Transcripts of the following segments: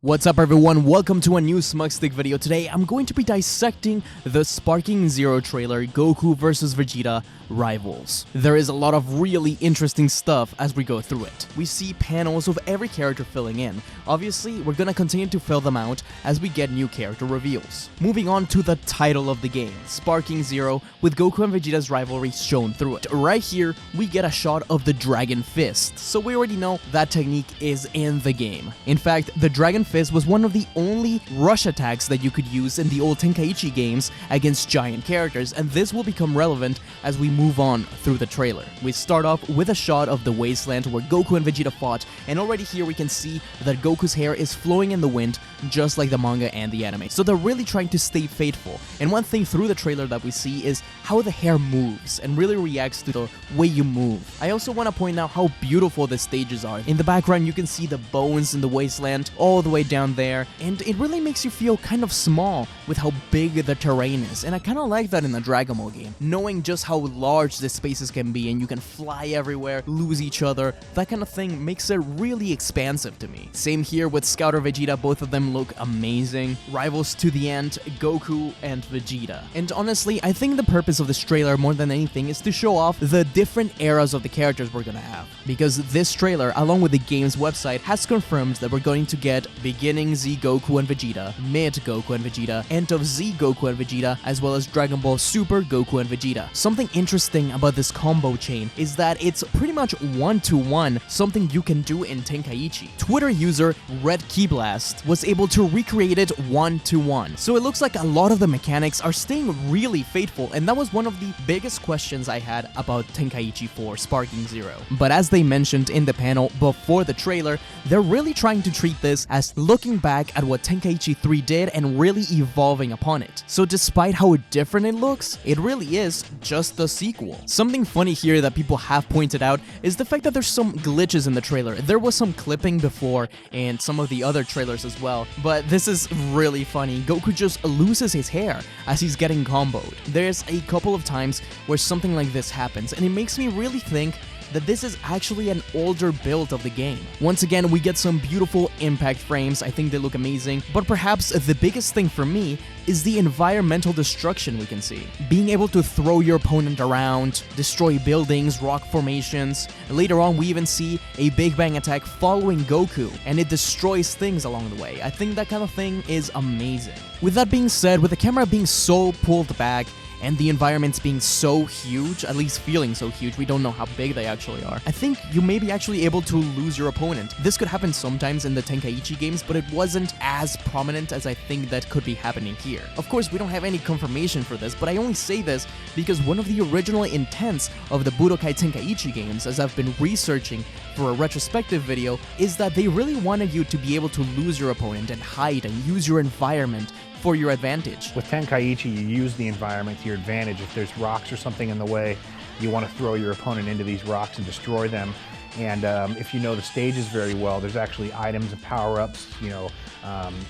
What's up everyone, welcome to a new SmugStick video. Today I'm going to be dissecting the Sparking Zero trailer, Goku vs Vegeta Rivals. There is a lot of really interesting stuff as we go through it. We see panels of every character filling in. Obviously, we're gonna continue to fill them out as we get new character reveals. Moving on to the title of the game, Sparking Zero, with Goku and Vegeta's rivalry shown through it. Right here, we get a shot of the Dragon Fist, so we already know that technique is in the game. In fact, the Dragon Fist was one of the only rush attacks that you could use in the old Tenkaichi games against giant characters, and this will become relevant as we move on through the trailer. We start off with a shot of the wasteland where Goku and Vegeta fought, and already here we can see that Goku's hair is flowing in the wind just like the manga and the anime. So they're really trying to stay faithful, and one thing through the trailer that we see is how the hair moves and really reacts to the way you move. I also want to point out how beautiful the stages are. In the background you can see the bones in the wasteland all the way down there, and it really makes you feel kind of small with how big the terrain is, and I kind of like that in the Dragon Ball game. Knowing just how large the spaces can be and you can fly everywhere, lose each other, that kind of thing makes it really expansive to me. Same here with Scouter Vegeta, both of them look amazing. Rivals to the end, Goku and Vegeta. And honestly, I think the purpose of this trailer more than anything is to show off the different eras of the characters we're gonna have. Because this trailer, along with the game's website, has confirmed that we're going to get beginning Z Goku and Vegeta, mid Goku and Vegeta, end of Z Goku and Vegeta, as well as Dragon Ball Super Goku and Vegeta. Something interesting about this combo chain is that it's pretty much one-to-one something you can do in Tenkaichi. Twitter user Red Keyblast was able to recreate it one-to-one. So it looks like a lot of the mechanics are staying really faithful, and that was one of the biggest questions I had about Tenkaichi 4 Sparking Zero. But as they mentioned in the panel before the trailer, they're really trying to treat this as looking back at what Tenkaichi 3 did and really evolving upon it. So despite how different it looks, it really is just the sequel. Something funny here that people have pointed out is the fact that there's some glitches in the trailer. There was some clipping before and some of the other trailers as well, but this is really funny. Goku just loses his hair as he's getting comboed. There's a couple of times where something like this happens, and it makes me really think that this is actually an older build of the game. Once again, we get some beautiful impact frames. I think they look amazing, but perhaps the biggest thing for me is the environmental destruction we can see. Being able to throw your opponent around, destroy buildings, rock formations. Later on, we even see a Big Bang attack following Goku, and it destroys things along the way. I think that kind of thing is amazing. With that being said, with the camera being so pulled back, and the environments being so huge, at least feeling so huge, we don't know how big they actually are, I think you may be actually able to lose your opponent. This could happen sometimes in the Tenkaichi games, but it wasn't as prominent as I think that could be happening here. Of course, we don't have any confirmation for this, but I only say this because one of the original intents of the Budokai Tenkaichi games, as I've been researching for a retrospective video, is that they really wanted you to be able to lose your opponent and hide and use your environment for your advantage. With Tenkaichi, you use the environment to your advantage. If there's rocks or something in the way, you want to throw your opponent into these rocks and destroy them. And if you know the stages very well, there's actually items and power-ups,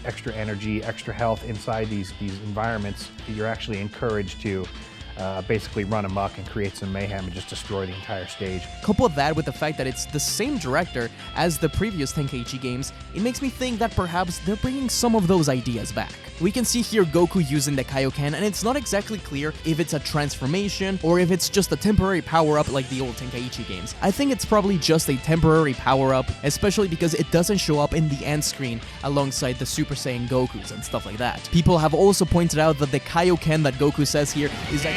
extra energy, extra health inside these environments. You're actually encouraged to basically run amok and create some mayhem and just destroy the entire stage. Couple that with the fact that it's the same director as the previous Tenkaichi games, it makes me think that perhaps they're bringing some of those ideas back. We can see here Goku using the Kaioken, and it's not exactly clear if it's a transformation or if it's just a temporary power-up like the old Tenkaichi games. I think it's probably just a temporary power-up, especially because it doesn't show up in the end screen alongside the Super Saiyan Gokus and stuff like that. People have also pointed out that the Kaioken that Goku says here is that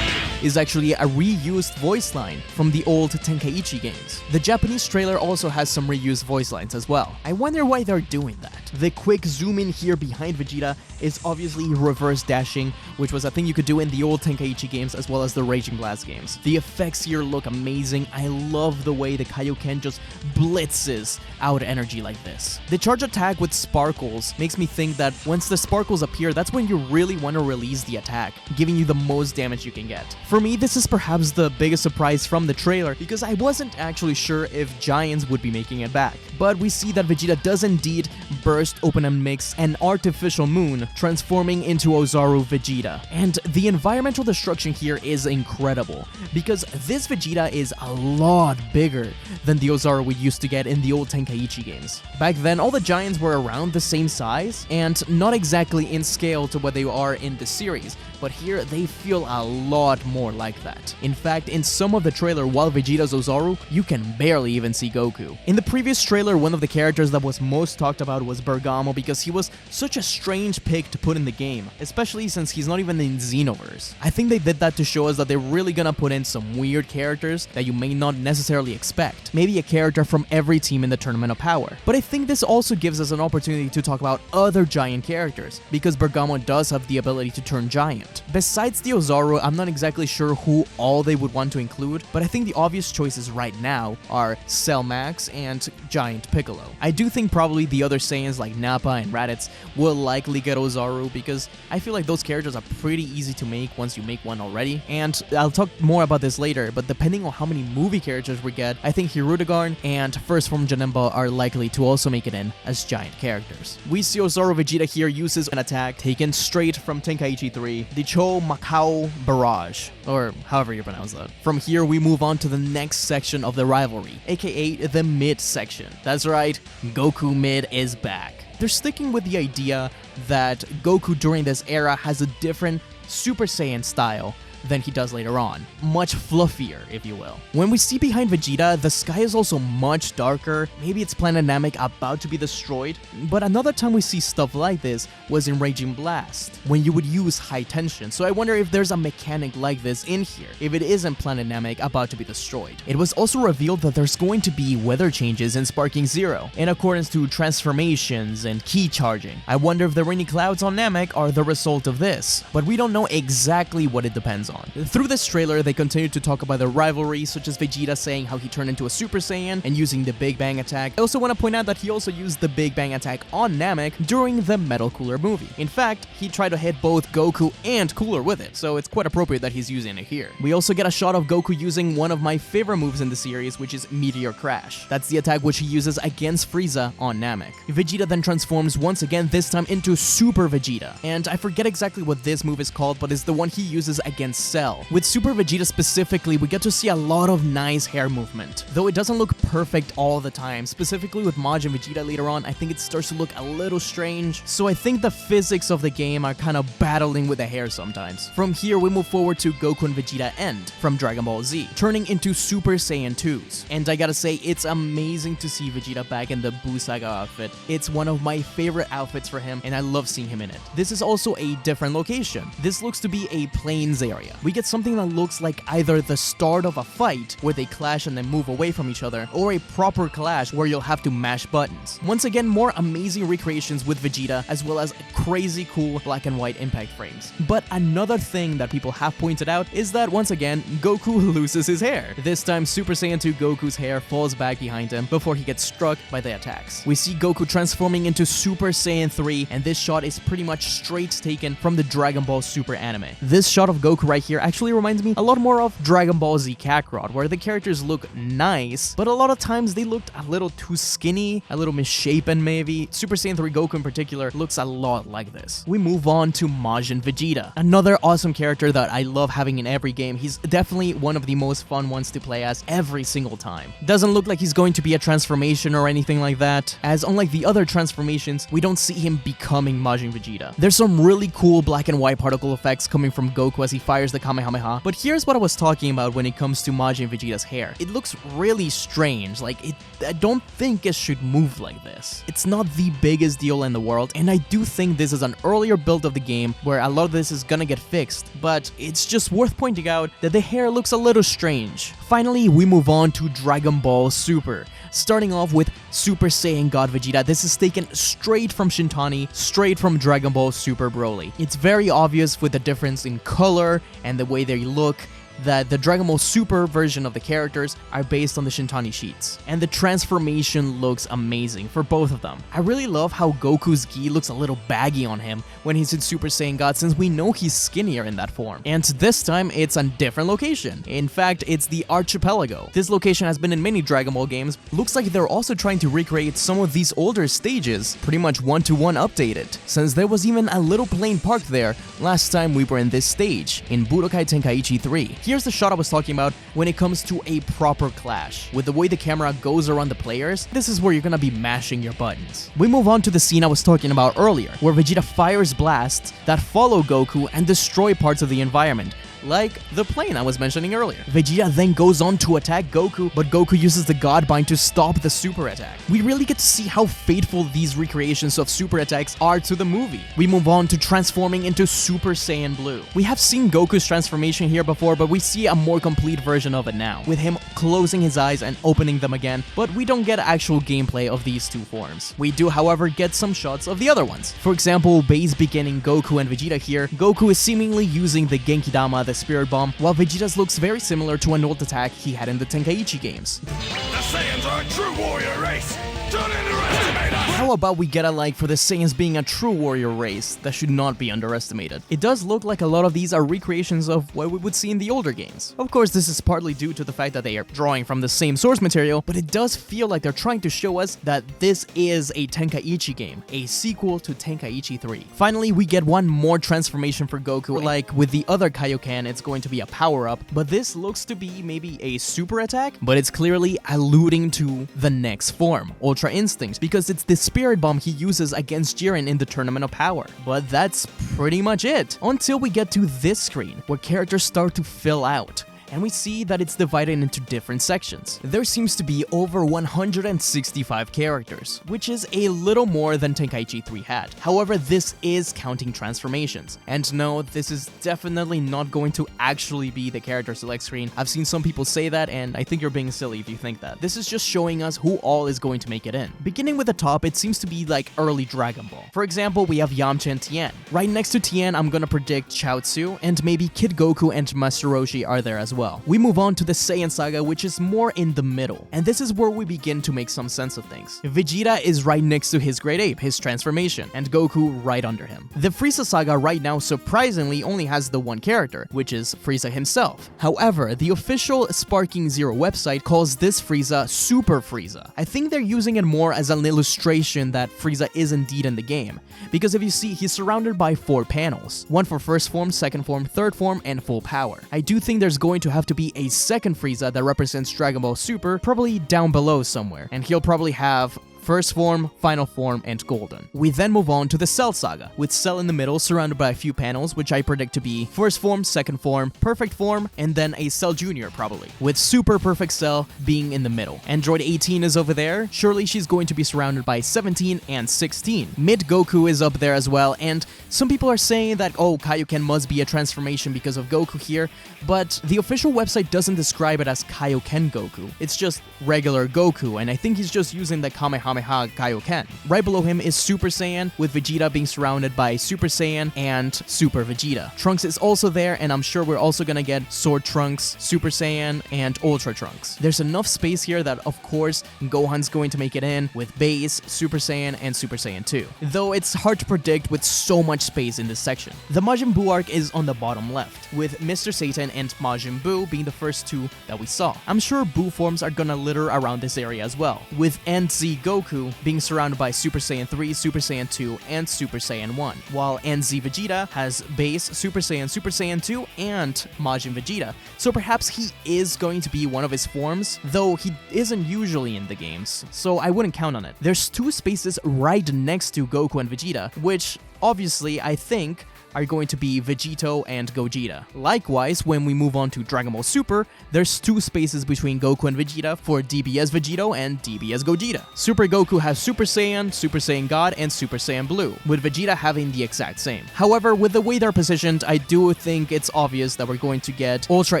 is actually a reused voice line from the old Tenkaichi games. The Japanese trailer also has some reused voice lines as well. I wonder why they're doing that. The quick zoom in here behind Vegeta is obviously reverse dashing, which was a thing you could do in the old Tenkaichi games as well as the Raging Blast games. The effects here look amazing. I love the way the Kaioken just blitzes out energy like this. The charge attack with sparkles makes me think that once the sparkles appear, that's when you really want to release the attack, giving you the most damage you can get. For me, this is perhaps the biggest surprise from the trailer because I wasn't actually sure if Giants would be making it back. But we see that Vegeta does indeed burst first open and mix an artificial moon, transforming into Ozaru Vegeta. And the environmental destruction here is incredible, because this Vegeta is a lot bigger than the Ozaru we used to get in the old Tenkaichi games. Back then, all the giants were around the same size, and not exactly in scale to what they are in the series, but here they feel a lot more like that. In fact, in some of the trailer while Vegeta's Ozaru, you can barely even see Goku. In the previous trailer, one of the characters that was most talked about was Bergamo, because he was such a strange pick to put in the game, especially since he's not even in Xenoverse. I think they did that to show us that they're really gonna put in some weird characters that you may not necessarily expect. Maybe a character from every team in the Tournament of Power. But I think this also gives us an opportunity to talk about other giant characters, because Bergamo does have the ability to turn giant. Besides the Ozaru, I'm not exactly sure who all they would want to include, but I think the obvious choices right now are Cell Max and Giant Piccolo. I do think probably the other Saiyans like Nappa and Raditz will likely get Ozaru, because I feel like those characters are pretty easy to make once you make one already, and I'll talk more about this later, but depending on how many movie characters we get, I think Hirudegarn and First Form Janemba are likely to also make it in as giant characters. We see Ozaru Vegeta here uses an attack taken straight from Tenkaichi 3, the Cho Macau Barrage, or however you pronounce that. From here, we move on to the next section of the rivalry, aka the mid section. That's right, Goku Mid is back. They're sticking with the idea that Goku during this era has a different Super Saiyan style than he does later on. Much fluffier, if you will. When we see behind Vegeta, the sky is also much darker. Maybe it's Planet Namek about to be destroyed. But another time we see stuff like this was in Raging Blast, when you would use high tension. So I wonder if there's a mechanic like this in here, if it isn't Planet Namek about to be destroyed. It was also revealed that there's going to be weather changes in Sparking Zero, in accordance to transformations and ki charging. I wonder if the rainy clouds on Namek are the result of this, but we don't know exactly what it depends on. Through this trailer, they continued to talk about the rivalry, such as Vegeta saying how he turned into a Super Saiyan and using the Big Bang attack. I also want to point out that he also used the Big Bang attack on Namek during the Metal Cooler movie. In fact, he tried to hit both Goku and Cooler with it, so it's quite appropriate that he's using it here. We also get a shot of Goku using one of my favorite moves in the series, which is Meteor Crash. That's the attack which he uses against Frieza on Namek. Vegeta then transforms once again, this time into Super Vegeta. And I forget exactly what this move is called, but it's the one he uses against Cell. With Super Vegeta specifically, we get to see a lot of nice hair movement. Though it doesn't look perfect all the time, specifically with Majin Vegeta later on, I think it starts to look a little strange. So I think the physics of the game are kind of battling with the hair sometimes. From here, we move forward to Goku and Vegeta End from Dragon Ball Z, turning into Super Saiyan 2s. And I gotta say, it's amazing to see Vegeta back in the Buu Saga outfit. It's one of my favorite outfits for him, and I love seeing him in it. This is also a different location. This looks to be a plains area. We get something that looks like either the start of a fight, where they clash and then move away from each other, or a proper clash where you'll have to mash buttons. Once again, more amazing recreations with Vegeta, as well as crazy cool black and white impact frames. But another thing that people have pointed out is that once again, Goku loses his hair. This time, Super Saiyan 2 Goku's hair falls back behind him before he gets struck by the attacks. We see Goku transforming into Super Saiyan 3, and this shot is pretty much straight taken from the Dragon Ball Super anime. This shot of Goku right here actually reminds me a lot more of Dragon Ball Z Kakarot, where the characters look nice, but a lot of times they looked a little too skinny, a little misshapen maybe. Super Saiyan 3 Goku in particular looks a lot like this. We move on to Majin Vegeta, another awesome character that I love having in every game. He's definitely one of the most fun ones to play as every single time. Doesn't look like he's going to be a transformation or anything like that, as unlike the other transformations, we don't see him becoming Majin Vegeta. There's some really cool black and white particle effects coming from Goku as he fires the Kamehameha, but here's what I was talking about when it comes to Majin Vegeta's hair. It looks really strange, like I don't think it should move like this. It's not the biggest deal in the world, and I do think this is an earlier build of the game where a lot of this is gonna get fixed, but it's just worth pointing out that the hair looks a little strange. Finally, we move on to Dragon Ball Super. Starting off with Super Saiyan God Vegeta, this is taken straight from Shintani, straight from Dragon Ball Super Broly. It's very obvious with the difference in color and the way they look, that the Dragon Ball Super version of the characters are based on the Shintani sheets. And the transformation looks amazing for both of them. I really love how Goku's gi looks a little baggy on him when he's in Super Saiyan God, since we know he's skinnier in that form. And this time, it's a different location. In fact, it's the Archipelago. This location has been in many Dragon Ball games. Looks like they're also trying to recreate some of these older stages, pretty much one-to-one updated, since there was even a little plane parked there last time we were in this stage, in Budokai Tenkaichi 3. Here's the shot I was talking about when it comes to a proper clash. With the way the camera goes around the players, this is where you're gonna be mashing your buttons. We move on to the scene I was talking about earlier, where Vegeta fires blasts that follow Goku and destroy parts of the environment, like the plane I was mentioning earlier. Vegeta then goes on to attack Goku, but Goku uses the God Bind to stop the super attack. We really get to see how faithful these recreations of super attacks are to the movie. We move on to transforming into Super Saiyan Blue. We have seen Goku's transformation here before, but we see a more complete version of it now, with him closing his eyes and opening them again, but we don't get actual gameplay of these two forms. We do, however, get some shots of the other ones. For example, base beginning Goku and Vegeta here, Goku is seemingly using the Genki Dama, the Spirit Bomb, while Vegeta's looks very similar to an old attack he had in the Tenkaichi games. The Saiyans are a true warrior race! Don't underestimate us! How about we get a like for the Saiyans being a true warrior race that should not be underestimated? It does look like a lot of these are recreations of what we would see in the older games. Of course, this is partly due to the fact that they are drawing from the same source material, but it does feel like they're trying to show us that this is a Tenkaichi game, a sequel to Tenkaichi 3. Finally, we get one more transformation for Goku. Like with the other Kaioken, it's going to be a power-up, but this looks to be maybe a super attack, but it's clearly alluding to the next form, Ultra Instincts, because it's the Spirit Bomb he uses against Jiren in the Tournament of Power. But that's pretty much it, until we get to this screen, where characters start to fill out, and we see that it's divided into different sections. There seems to be over 165 characters, which is a little more than Tenkaichi 3 had. However, this is counting transformations. And no, this is definitely not going to actually be the character select screen. I've seen some people say that, and I think you're being silly if you think that. This is just showing us who all is going to make it in. Beginning with the top, it seems to be like early Dragon Ball. For example, we have Yamcha and Tien. Right next to Tien, I'm gonna predict Chaozu, and maybe Kid Goku and Master Roshi are there as well. We move on to the Saiyan Saga, which is more in the middle, and this is where we begin to make some sense of things. Vegeta is right next to his Great Ape, his transformation, and Goku right under him. The Frieza Saga right now surprisingly only has the one character, which is Frieza himself. However, the official Sparking Zero website calls this Frieza Super Frieza. I think they're using it more as an illustration that Frieza is indeed in the game, because if you see, he's surrounded by 4 panels, one for first form, second form, third form, and full power. I do think there's going to have to be a second Frieza that represents Dragon Ball Super, probably down below somewhere, and he'll probably have First Form, Final Form, and Golden. We then move on to the Cell Saga, with Cell in the middle surrounded by a few panels, which I predict to be First Form, Second Form, Perfect Form, and then a Cell Junior probably, with Super Perfect Cell being in the middle. Android 18 is over there. Surely she's going to be surrounded by 17 and 16. Mid Goku is up there as well, and some people are saying that, oh, Kaioken must be a transformation because of Goku here, but the official website doesn't describe it as Kaioken Goku. It's just regular Goku, and I think he's just using the Kamehameha Kaioken. Right below him is Super Saiyan, with Vegeta being surrounded by Super Saiyan and Super Vegeta. Trunks is also there, and I'm sure we're also gonna get Sword Trunks, Super Saiyan, and Ultra Trunks. There's enough space here that, of course, Gohan's going to make it in with Base, Super Saiyan, and Super Saiyan 2. Though it's hard to predict with so much space in this section. The Majin Buu arc is on the bottom left, with Mr. Satan and Majin Buu being the first two that we saw. I'm sure Buu forms are gonna litter around this area as well, with NZ Goku being surrounded by Super Saiyan 3, Super Saiyan 2, and Super Saiyan 1, while NZ Vegeta has Base, Super Saiyan 2, and Majin Vegeta, so perhaps he is going to be one of his forms, though he isn't usually in the games, so I wouldn't count on it. There's 2 spaces right next to Goku and Vegeta, which obviously I think are going to be Vegito and Gogeta. Likewise, when we move on to Dragon Ball Super, there's 2 spaces between Goku and Vegeta for DBS Vegito and DBS Gogeta. Super Goku has Super Saiyan God, and Super Saiyan Blue, with Vegeta having the exact same. However, with the way they're positioned, I do think it's obvious that we're going to get Ultra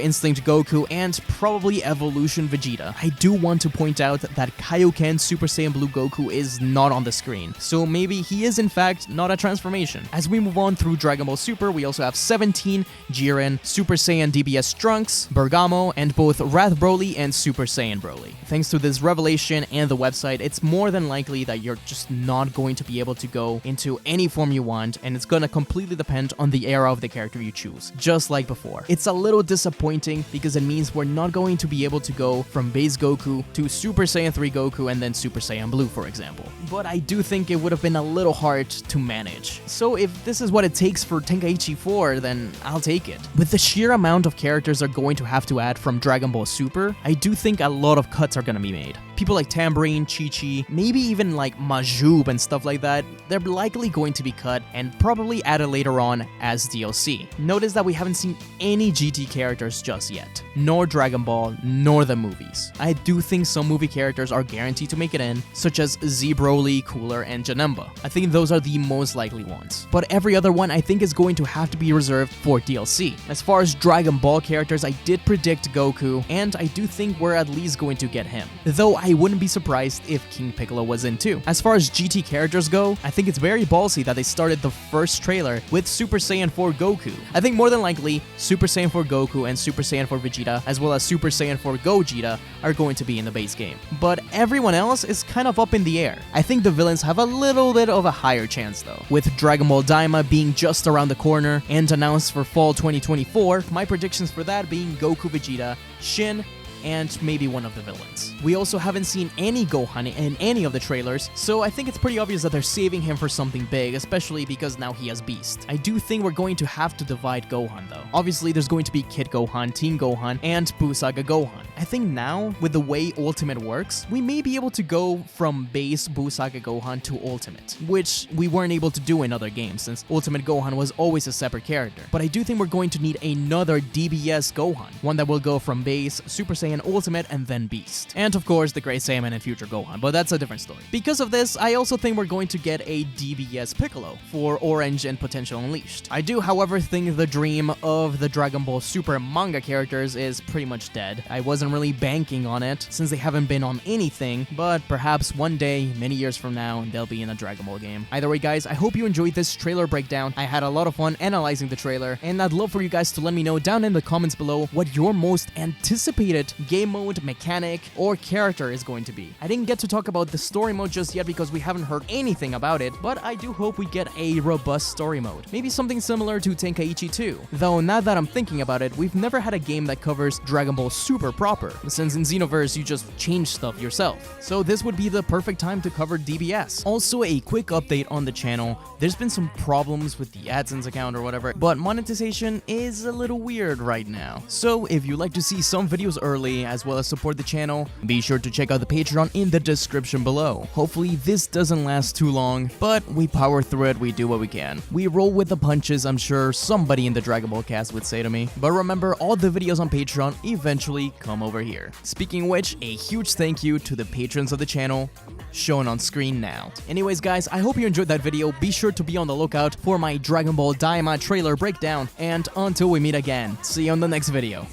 Instinct Goku and probably Evolution Vegeta. I do want to point out that Kaioken Super Saiyan Blue Goku is not on the screen, so maybe he is in fact not a transformation. As we move on through Dragon Ball Super, we also have 17 Jiren, Super Saiyan DBS Trunks, Bergamo, and both Wrath Broly and Super Saiyan Broly. Thanks to this revelation and the website, it's more than likely that you're just not going to be able to go into any form you want, and it's gonna completely depend on the era of the character you choose, just like before. It's a little disappointing because it means we're not going to be able to go from base Goku to Super Saiyan 3 Goku and then Super Saiyan Blue, for example. But I do think it would have been a little hard to manage. So if this is what it takes for Tenkaichi 4, then I'll take it. With the sheer amount of characters they're going to have to add from Dragon Ball Super, I do think a lot of cuts are gonna be made. People like Tambourine, Chi-Chi, maybe even like Majub and stuff like that, they're likely going to be cut and probably added later on as DLC. Notice that we haven't seen any GT characters just yet, nor Dragon Ball, nor the movies. I do think some movie characters are guaranteed to make it in, such as Z Broly, Cooler, and Janemba. I think those are the most likely ones. But every other one I think is going to have to be reserved for DLC. As far as Dragon Ball characters, I did predict Goku, and I do think we're at least going to get him. Though I wouldn't be surprised if King Piccolo was in too. As far as GT characters go, I think it's very ballsy that they started the first trailer with Super Saiyan 4 Goku. I think more than likely, Super Saiyan 4 Goku and Super Saiyan 4 Vegeta, as well as Super Saiyan 4 Gogeta, are going to be in the base game. But everyone else is kind of up in the air. I think the villains have a little bit of a higher chance though. With Dragon Ball Daima being just around the corner and announced for fall 2024, my predictions for that being Goku Vegeta, Shin, and maybe one of the villains. We also haven't seen any Gohan in any of the trailers, so I think it's pretty obvious that they're saving him for something big, especially because now he has Beast. I do think we're going to have to divide Gohan though. Obviously, there's going to be Kid Gohan, Teen Gohan, and Buu Saga Gohan. I think now, with the way Ultimate works, we may be able to go from base Buu Saga Gohan to Ultimate, which we weren't able to do in other games since Ultimate Gohan was always a separate character. But I do think we're going to need another DBS Gohan, one that will go from base, Super Saiyan Ultimate, and then Beast. And of course, the Great Saiyaman and future Gohan, but that's a different story. Because of this, I also think we're going to get a DBS Piccolo for Orange and Potential Unleashed. I do, however, think the dream of the Dragon Ball Super manga characters is pretty much dead. I wasn't really banking on it, since they haven't been on anything, but perhaps one day, many years from now, they'll be in a Dragon Ball game. Either way, guys, I hope you enjoyed this trailer breakdown. I had a lot of fun analyzing the trailer, and I'd love for you guys to let me know down in the comments below what your most anticipated game mode, mechanic, or character is going to be. I didn't get to talk about the story mode just yet because we haven't heard anything about it, but I do hope we get a robust story mode. Maybe something similar to Tenkaichi 2. Though now that I'm thinking about it, we've never had a game that covers Dragon Ball Super proper, since in Xenoverse you just change stuff yourself. So this would be the perfect time to cover DBS. Also, a quick update on the channel. There's been some problems with the AdSense account or whatever, but monetization is a little weird right now. So if you'd like to see some videos early, as well as support the channel, be sure to check out the Patreon in the description below. Hopefully this doesn't last too long, but we power through it, we do what we can. We roll with the punches, I'm sure somebody in the Dragon Ball cast would say to me. But remember, all the videos on Patreon eventually come over here. Speaking of which, a huge thank you to the patrons of the channel, shown on screen now. Anyways guys, I hope you enjoyed that video. Be sure to be on the lookout for my Dragon Ball Daima trailer breakdown, and until we meet again, see you on the next video.